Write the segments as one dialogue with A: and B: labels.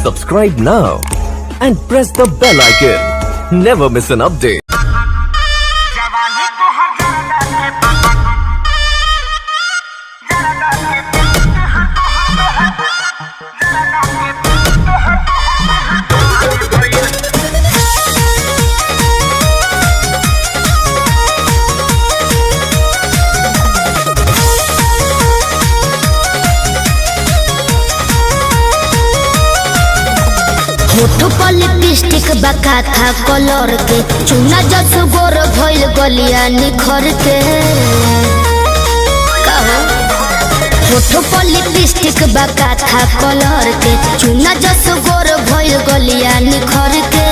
A: Subscribe now and press the bell icon. Never miss an update.
B: होठो पर lipstick बका था colour के चुना जस गोर भइल गलिया निखर के कहो होठो पर लिपस्टिक बका था कलर के चुना जस गोर भइल गलिया निखर के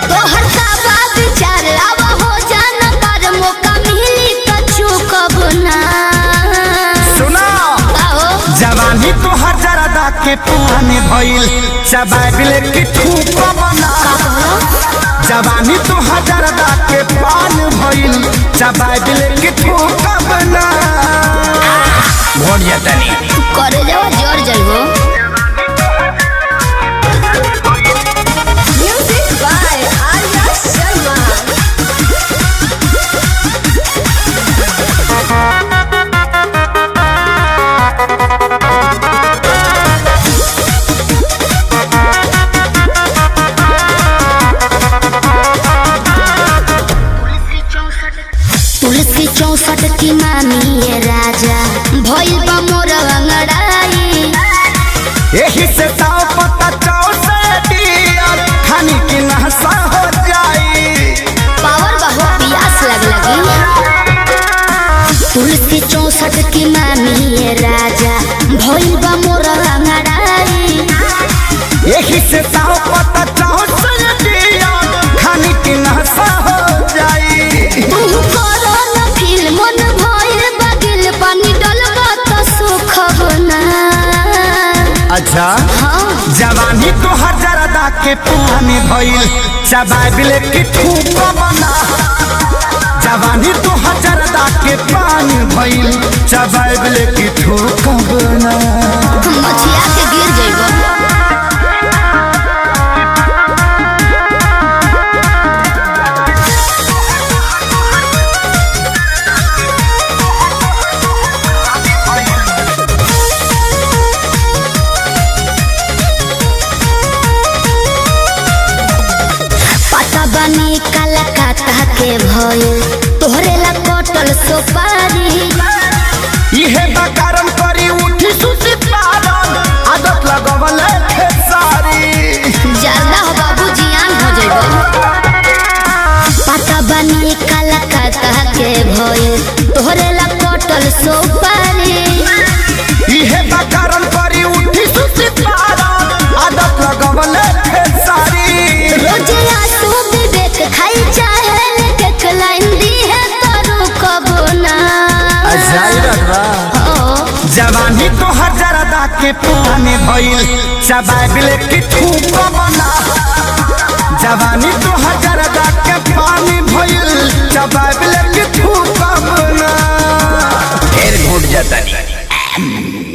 B: तोहर का विचार अब हो जाना पर मौका मिली तो चूकब ना
C: सुना जवानी तोहर जरदा के पुराने भइल चबाबिल की ठूक बना जवानी तो हजरदा के पान भइल चबाबिल की ठूक बना भोरिया तनी
B: करे जाओ जोर जाइबो म्यूजिक बाय आर्या शर्मा तुलसी 64 की मामी ये राजा भइल बा मोर अंगड़ाई
C: यही से ताव पता चाव से दिया खानी की नहसा हो जाई
B: पावर बहु प्यास लगी तुलसी 64 की मामी ये राजा भइल बा मोर अंगड़ाई
C: यही से ताव पता चाव से दिया खानी की नहसा हो जाई
B: तू करो न फील मन भइल बगिल पानी डलबा त सुख बना
C: अच्छा
B: हाँ
C: जवानी तो हजरदा के पुराने भइल चबाबिल की ठूक बना जवानी तो हजरदा के पानी भइल चबाबिल की ठूक बना
B: मछिया के गिर जइबो बनी कलकत्ता के भइल तोहरे ला कटल सुपारी
C: इहे बकारम करी उठी सुती पारन आदत लगवल खेसारी
B: ज्यादा हो बाबू जियान हो जइबो पता बनी कलकत्ता के भइल तोहरे ला कटल सुपारी
C: इहे बकारम करी उठी सुती पारन आदत लगवल खेसारी
B: रोजे आंसू विवेक खाई चाहे लेके खलाइन दी है तरू कब ना
C: जवानी तो हजरदा के पुराने भइल चबाबिल की ठूक बना जवानी तो हजरदा के पानी भइल चबाबिल की ठूक बना फिर घुट जाता नहीं